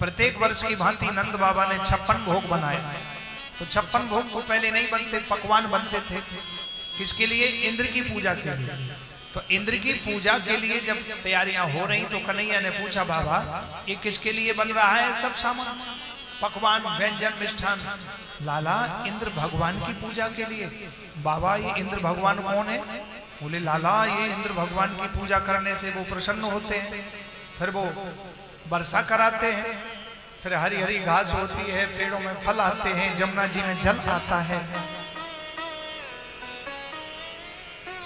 प्रत्येक वर्ष की भांति नंद बाबा ने 56 भोग बनाए। तो 56 भोग तो पहले नहीं बनते, पकवान बनते थे। किसके लिए? इंद्र की पूजा के लिए। तो इंद्र की पूजा के लिए जब तैयारियां हो रही तो कन्हैया ने पूछा, बाबा ये किसके लिए बन रहा है सब सामान, पकवान, व्यंजन, मिष्ठान? लाला, इंद्र भगवान की पूजा के लिए। बाबा ये इंद्र भगवान कौन है? बोले लाला ये इंद्र भगवान की पूजा करने से वो प्रसन्न होते हैं, फिर वो वर्षा कराते हैं, फिर हरी हरी घास होती है, पेड़ों में फल आते हैं, जमुना जी में जल आता है,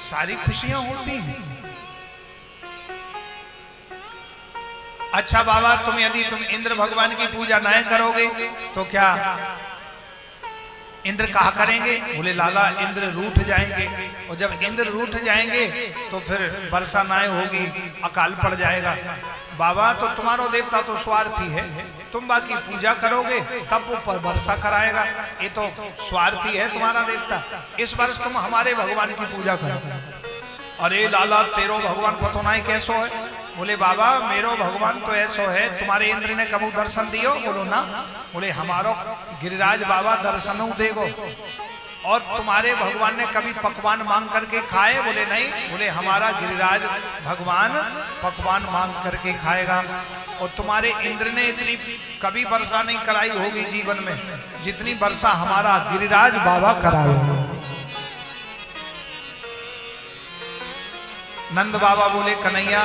सारी खुशियां होती हैं। अच्छा बाबा यदि तुम इंद्र भगवान की पूजा नहीं करोगे तो क्या इंद्र कहा करेंगे? बोले लाला इंद्र रूठ जाएंगे, और जब इंद्र रूठ जाएंगे तो फिर वर्षा नहीं होगी, अकाल पड़ जाएगा। बाबा तो तुम्हारा देवता तो स्वार्थी है, तुम बाकी पूजा करोगे तब वो वर्षा कराएगा, ये तो स्वार्थी है तुम्हारा देवता। इस वर्ष तुम हमारे भगवान की पूजा करो। अरे लाला तेरो भगवान पतो नहीं कैसो है? बोले बाबा मेरो भगवान तो ऐसो है, तुम्हारे इंद्र ने कबू दर्शन दियो? बोलो ना। बोले हमारो गिरिराज बाबा दर्शन देगो। और तुम्हारे भगवान ने कभी पकवान मांग करके खाए? बोले नहीं। बोले हमारा गिरिराज भगवान पकवान मांग करके खाएगा। और तुम्हारे इंद्र ने इतनी कभी वर्षा नहीं कराई होगी जीवन में जितनी वर्षा हमारा गिरिराज बाबा कराए। नंद बाबा बोले कन्हैया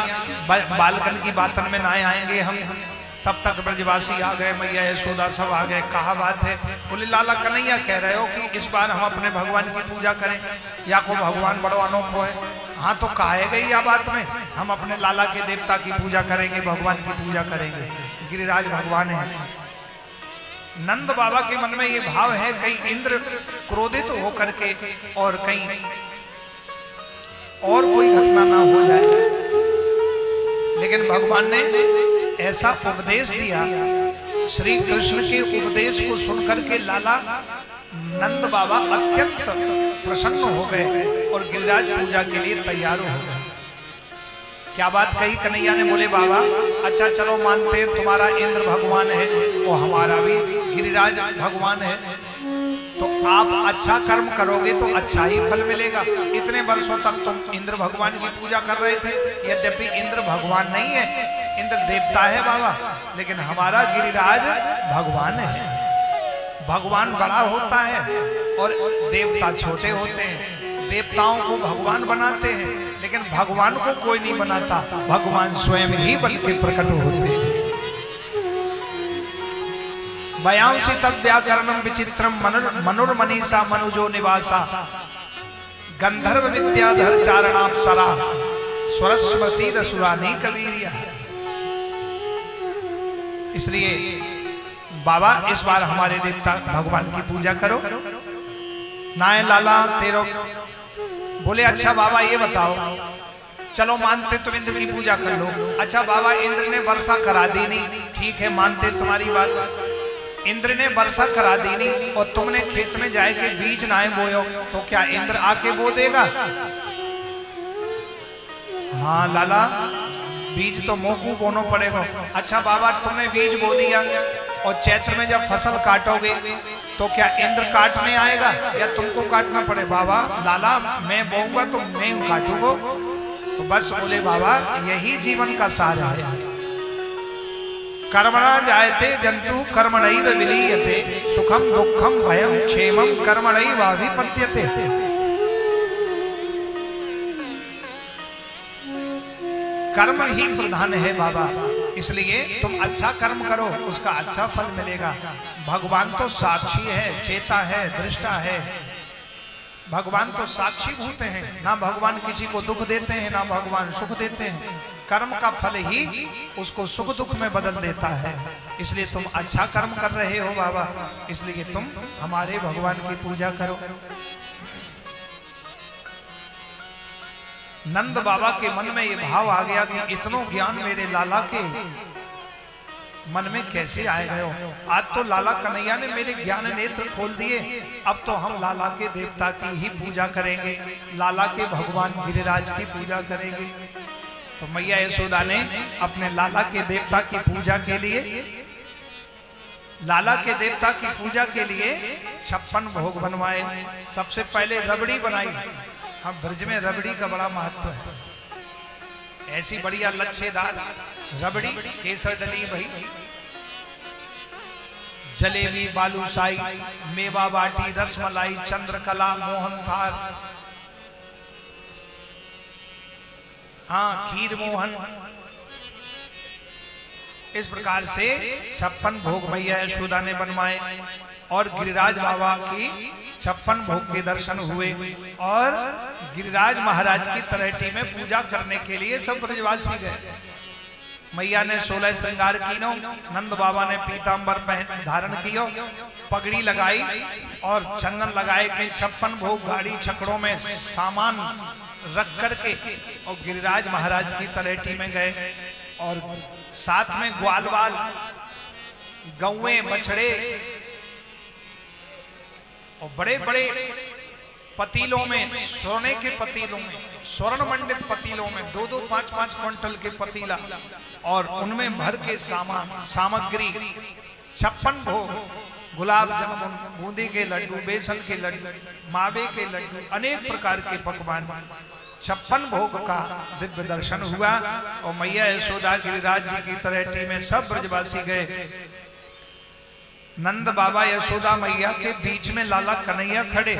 बालकन की बातन में ना आएंगे हम, तब तक ब्रजवासी आ गए, मैया यशोदा सब आ गए। कहा बात है? बोले लाला कन्हैया कह रहे हो कि इस बार हम अपने भगवान की पूजा करें, या को भगवान बड़ो अनोखो है? हाँ तो कहे गई या बात में, हम अपने लाला के देवता की पूजा करेंगे, भगवान की पूजा करेंगे, गिरिराज भगवान है। नंद बाबा के मन में ये भाव है कहीं इंद्र क्रोधित होकर के और कहीं और कोई घटना ना हो जाए। लेकिन भगवान ने ऐसा उपदेश दिया, श्री कृष्ण के उपदेश को सुनकर के लाला नंद बाबा अत्यंत प्रसन्न हो गए और गिरिराज पूजा के लिए तैयार हो गए। क्या बात कही कन्हैया ने? बोले बाबा अच्छा चलो मानते तुम्हारा इंद्र भगवान है, वो हमारा भी गिरिराज भगवान है, तो आप अच्छा कर्म करोगे तो अच्छा ही फल मिलेगा। इतने वर्षों तक तुम इंद्र भगवान की पूजा कर रहे थे, यद्यपि इंद्र भगवान नहीं है, इंद्र देवता है बाबा, लेकिन हमारा गिरिराज भगवान है। भगवान बड़ा होता है और देवता छोटे होते हैं। देवताओं को भगवान बनाते हैं, लेकिन भगवान को कोई नहीं बनाता, भगवान स्वयं ही बन के प्रकट होते हैं। वयांसी तद्व्याकरणम विचित्रम मनुर्मनीषा मनुजो निवासा गंधर्व विद्याधर चारणाप्सरा स्वरस्वती रसुरानी कबीरिया। इसलिए बाबा इस बार हमारे देवता भगवान की पूजा करो। नाय लाला तेरो बोले अच्छा बाबा ये बताओ, चलो मानते तुम इंद्र की पूजा कर लो। अच्छा बाबा इंद्र ने वर्षा करा दी नहीं, ठीक है मानते तुम्हारी बात, इंद्र ने वर्षा करा दी नहीं और तुमने खेत में जाए के बीज ना बोयो तो क्या इंद्र आके बो देगा? हाँ लाला बीज तो मोकू बोनो पड़ेगा। अच्छा बाबा तुमने बीज बो दिया और चैत्र में जब फसल काटोगे तो क्या इंद्र काटने आएगा या तुमको काटना पड़े? बाबा लाला मैं बोऊंगा तो मैं काटूंगा। तो बस बोले बाबा यही जीवन का सार है। कर्मणा जायते जंतु कर्मणैव विलीयते सुखम दुखम भयम क्षेमम कर्मणैवाभिपत्यते। कर्म ही प्रधान है बाबा, इसलिए तुम अच्छा कर्म करो उसका अच्छा फल मिलेगा। भगवान तो साक्षी है, चेता है, दृष्टा है। भगवान तो साक्षी भूत हैं, ना भगवान किसी को दुख देते हैं ना भगवान सुख देते हैं। कर्म का फल ही उसको सुख दुख में बदल देता है। इसलिए तुम अच्छा कर्म कर रहे हो बाबा, इसलिए तुम हमारे भगवान की पूजा करो। नंद बाबा के मन में ये भाव आ गया कि इतनो ज्ञान मेरे लाला के मन में कैसे आए गए हो। आज तो लाला कन्हैया ने मेरे ज्ञान नेत्र खोल दिए, अब तो हम लाला के देवता की ही पूजा करेंगे, लाला के भगवान गिरिराज की पूजा करेंगे। तो मैया यशोदा ने अपने लाला के देवता की पूजा के लिए लाला के देवता की पूजा के लिए 56 भोग बनवाए। सबसे पहले रबड़ी बनाई। हम ब्रज में रबड़ी का बड़ा महत्व है। ऐसी बढ़िया लच्छेदार रबड़ी, केसर डली भाई, जलेबी, बालूशाही, मेवा बाटी, रसमलाई, चंद्रकला, मोहनथाल, हाँ खीर मोहन, इस प्रकार से 56 भोग मैया यशोदा ने बनवाए। और गिरिराज बाबा की 56 भोग के दर्शन हुए। और गिरिराज महाराज की तलहटी में पूजा करने के लिए सब ब्रजवासी गए। मैया ने 16 श्रृंगार कीनो, नंद बाबा ने पीतांबर धारण कियो, पगड़ी लगाई और चंदन लगाए के 56 भोग गाड़ी छकड़ों में सामान रख करके और गिरिराज महाराज की तलहटी में गए। और साथ में ग्वाल बाल, गौएं, बछड़े और बड़े बड़े पतीलों में, सोने के पतीलों में, स्वर्ण मंडित पतीलों में 2-2, 5-5 क्विंटल के पतीला और उनमें भर के सामग्री 56 भोग, गुलाब जामुन, बूंदी के लड्डू, बेसन के लड्डू, मावे के लड्डू, अनेक प्रकार के पकवान, 56 भोग का दिव्य दर्शन हुआ। और मैया यशोदा गिरिराज जी की तलहटी में सब ब्रजवासी गए। नंद बाबा यशोदा मैया के बीच में लाला कन्हैया खड़े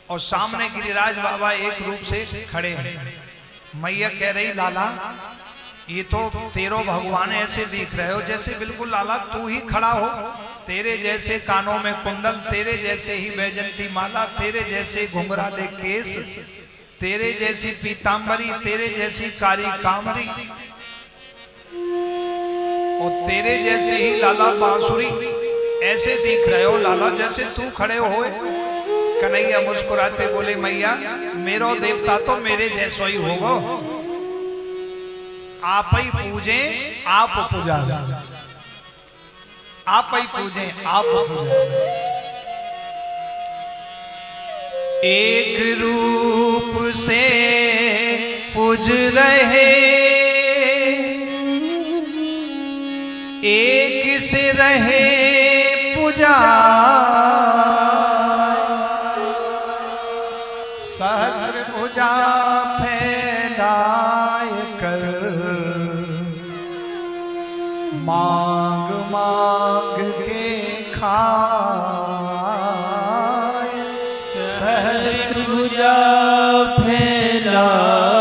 और सामने गिरिराज बाबा एक रूप से खड़े हैं। मैया कह रही, लाला ये तो तेरो भगवान ऐसे दिख रहे हो जैसे बिल्कुल लाला तू ही खड़ा हो। तेरे जैसे कानों में कुंडल, तेरे जैसे ही वैजंती माला, तेरे जैसे घुंघराले केस, तेरे जैसी पीतांबरी, तेरे जैसी कारी कामरी और तेरे जैसे ही लाला बांसुरी, ऐसे दिख रहे हो लाला जैसे तू खड़े हो। कन्हैया मुस्कुराते बोले, मैया मेरो देवता तो मेरे जैसो ही होगो, आप ही पूजे आप पूजा, आप ही पूजे आप पूजा। एक रूप से पूज रहे, एक से रहे पूजा, सहस्र भुजा फैलाए कर, मांग मांग के खाए। सहस्र भुजा फैलाए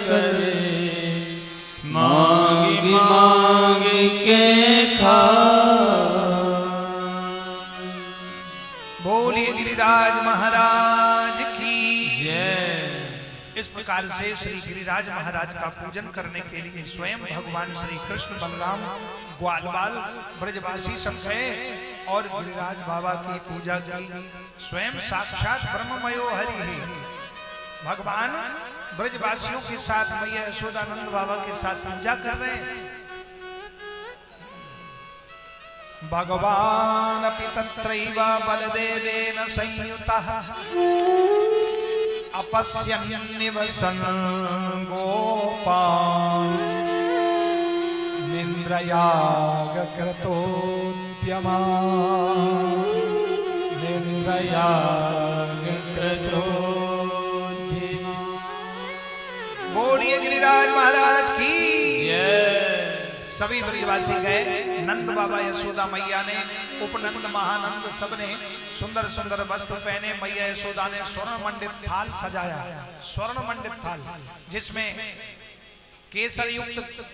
कर, मांग मांग के खाए। बोलिए गिरिराज महाराज की जय। इस प्रकार से श्री गिरिराज महाराज का पूजन करने के लिए स्वयं भगवान श्री कृष्ण, बलराम, ग्वाल बाल, ब्रजवासी सब गए और गिरिराज बाबा की पूजा की। स्वयं साक्षात ब्रह्ममयो हरि है भगवान ब्रजवासियों के साथ मैया यशोदानंद बाबा के साथ पूजा कर रहे हैं। भगवान अपि तत्रैव बलदेवेन संयुतः अपश्यन्निवसन् गोपान् निन्द्रयाग कृतोद्यमा, निन्द्रयाग कृतोद्यमा। बोलिए गिरिराज महाराज की जय। सभी ब्रजवासी गए। नंद बाबा यशोदा मैया ने, उपनंद महानंद सबने सुंदर सुंदर वस्त्र पहने। मैया यशोदा ने स्वर्ण मंडित थाल सजाया, स्वर्ण मंडित थाल जिसमें केसर युक्त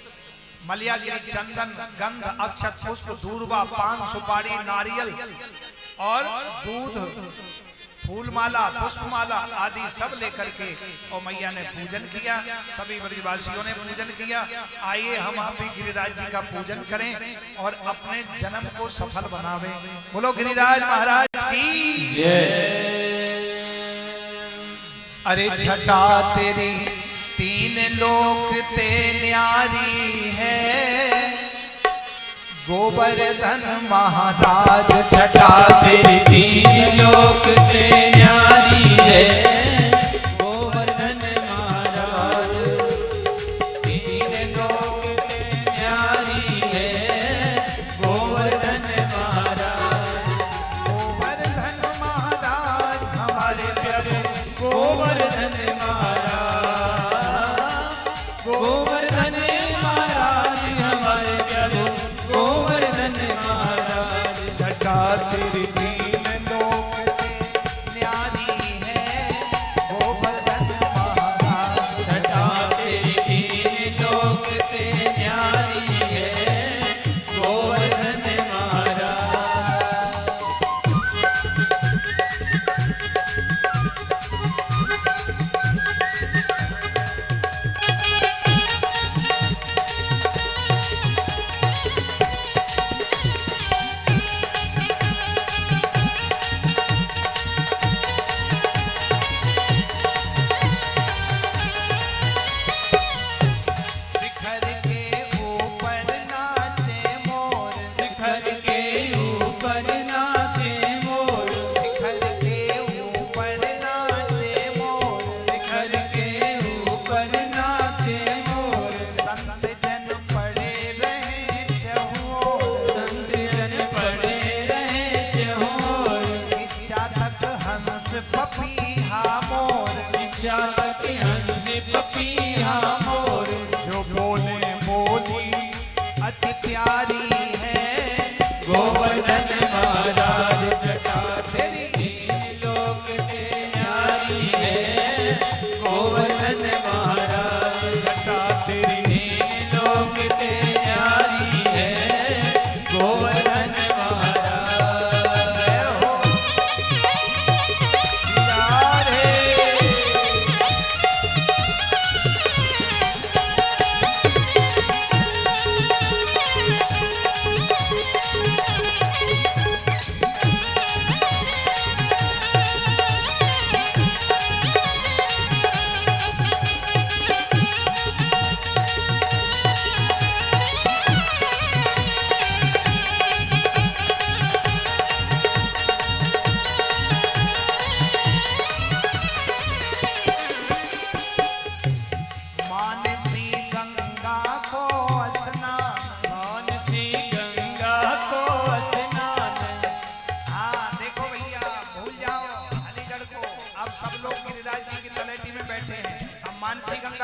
मलयागिरी, चंदन, गंध, अक्षत, पुष्प, दूर्वा, पान, सुपारी, नारियल और दूध, फूलमाला, पुष्पमाला आदि सब लेकर के और मैया ने पूजन किया। सभी ब्रजवासियों ने पूजन किया। आइए हम आप भी गिरिराज जी का पूजन करें और अपने जन्म को सफल बनावे। बोलो गिरिराज महाराज की जय। अरे छटा तेरी तीन लोक ते न्यारी है, गोवर्धन महाराज छटा तेरी तीन लोक ते न्यारी है, गोवर्धन महाराज तीन लोक ते न्यारी है, गोवर्धन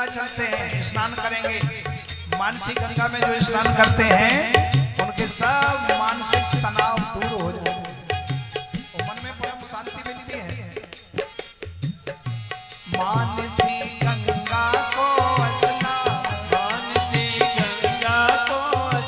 चलते हैं, स्नान करेंगे। मानसी गंगा में जो स्नान करते हैं उनके सब मानसिक तनाव दूर हो जाते हैं और मन में परम शांति मिलती है। मानसी गंगा को स्नान, मानसी गंगा को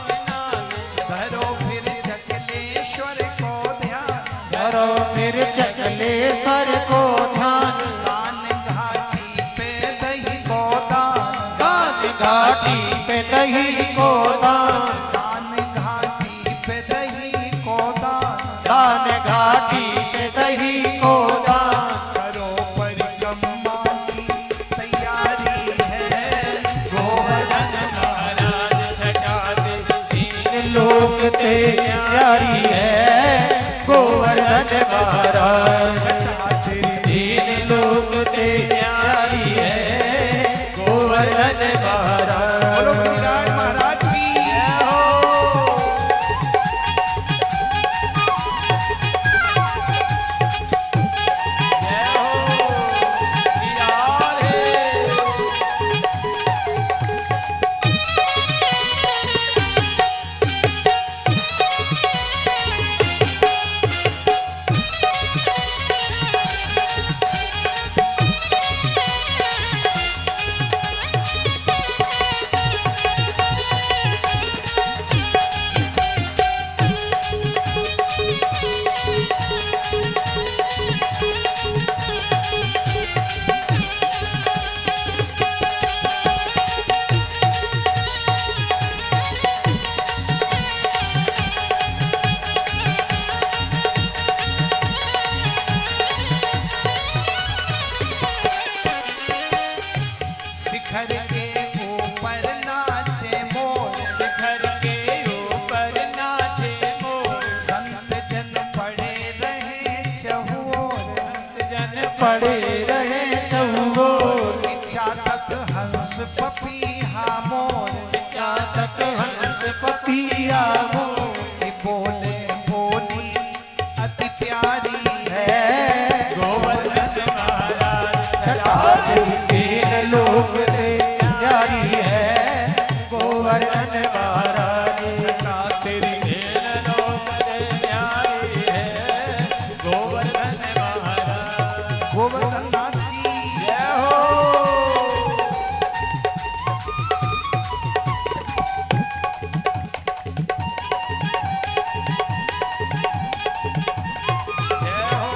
स्नान, धरो फिर चकलेश्वर को ध्यान, करो फिर चकलेश्वर को ध्यान, दान घाटी पे दही को दान, दान घाटी पे दही को दान, दान घाटी पे दही को दान, दान घाटी पे दही को दान, करो परिक्रमा की तैयारी है। गोवर्धन महाराज छठाते तीन लोक तैयारी है। गोवर्धन महाराज तीन लोक तैयारी है। गोवर्धन बोलो गिरिराज महाराज महाराज की जय हो बिहार है। शिखर के ऊपर नाचे मोर, शिखर के ऊपर नाचे मोर, संत जन पड़े रहे चहुओर, जन पड़े रहे चहुओर, इच्छा तक हंस पपीहा मोर, चातक हंस पपिया मोर ये बोले बोली अति प्यारी है। गोवर्धन महाराज छठाते तीन लोक तैयारी है। गोवर्धन महाराज तेरी तेल लोक न्यारी है। गोवर्धन महाराज गोवर्धन नाथ की जय हो। जय हो।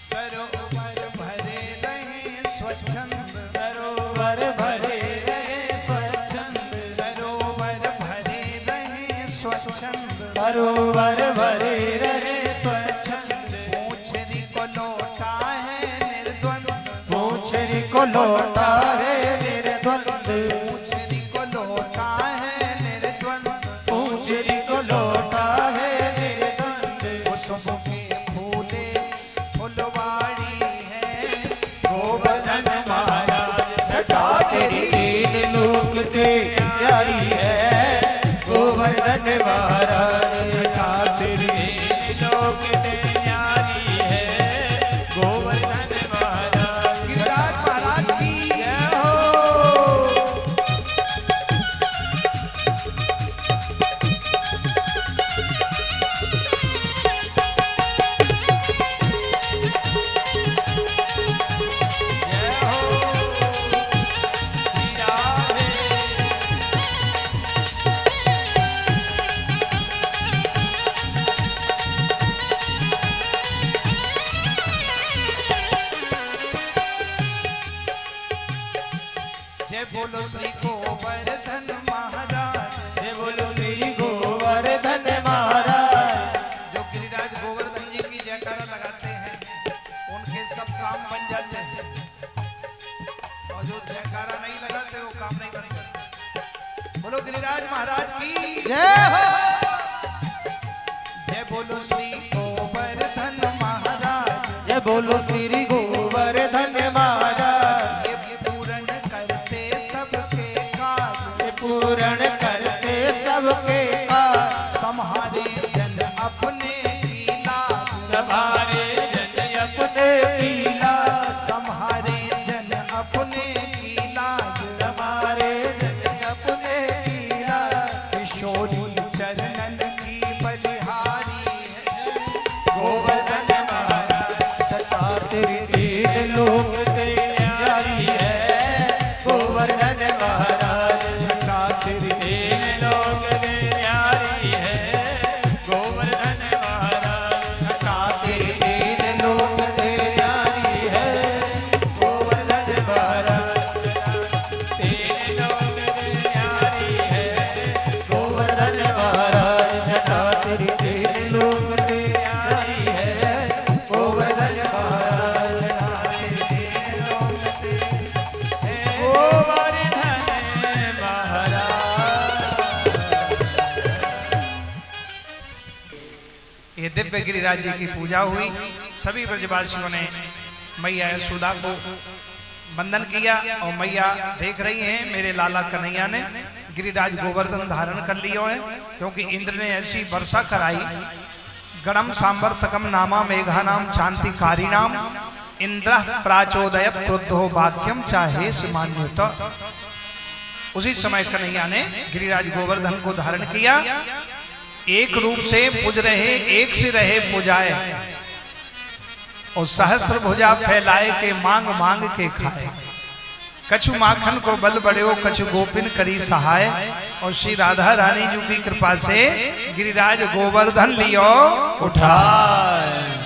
सरोवर भरे रहे स्वच्छंद, सरोवर भरे रहे स्वच्छंद, सरोवर भरे रहे स्वच्छंद, सरोवर भरे रहे स्वच्छंद, पूछरी को लौटा है निर्द्वंद, पूछरी को लौटा है निर्द्वंद, पूछरी को लौटा है निर्द्वंद, पूछरी को लौटा है निर्द्वंद, कुसुम के फूले फुलवाड़ी है। गोवर्धन महाराज छठाते तीन लोक तैयारी है। गोवर्धन महाराज तेरी लोक न्यारी है। गोवर्धन महाराज गिरिराज महाराज की जय हो। जय हो बिहार है। जय बोलो श्री गोवर्धन महाराज, जय बोलो श्री गोवर्धन महाराज जो गिरिराज गोवर्धन जी की जयकारा लगाते हैं सब काम बन जाते हैं और जो जयकारा नहीं लगाते वो काम नहीं बनते। बोलो गिरिराज महाराज की जय हो। जय बोलो श्री गोवर्धन महाराज। जय बोलो श्री गोवर्धन महाराज। ये पूर्ण करते सबके काज। ये पूर्ण करते सबके काज। सम्हारे जन अपने की लाज। संभारे जन अपने की लाज। सम्हारे जन अपने की लाज। हमारे जन अपने की लाज। किशोरी चरणन की बलिहारी है गोवर्धन महाराज छटा तेरी तीन लोक तेरी है गोवर्धन महाराज। छटा तेरी तीन लोक न्यारी है गोवर्धन महाराज छटा तेरी तीन लोक तेरी है गोवर्धन महाराज। तीन लोक न्यारी है गोवर्धन महाराज छटा तेरी तीन लोक तेरी है गोवर्धन महाराज। गोवर्धन महाराज। ये दिव्य गिरिराज जी की पूजा हुई। सभी ब्रजवासियों ने मैया यशोदा को वंदन किया और मैया देख रही हैं मेरे लाला कन्हैया ने गिरिराज गोवर्धन धारण कर लियो है, क्योंकि इंद्र ने ऐसी वर्षा कराई। गणम सांवर्तकम नामा मेघा नाम शांतिकारी नाम इंद्र प्राचोदयत क्रुद्धो वाक्यम चाहे मान्युत। उसी समय कन्हैया ने गिरिराज गोवर्धन को धारण किया। एक रूप से पूज रहे, एक से रहे पुजाए और सहस्र भुजा फैलाए के मांग मांग के खाए। कछु माखन को बल बड़े कछु गोपिन करी सहाय। और श्री राधा रानी जी की कृपा से गिरिराज गोवर्धन लियो उठाए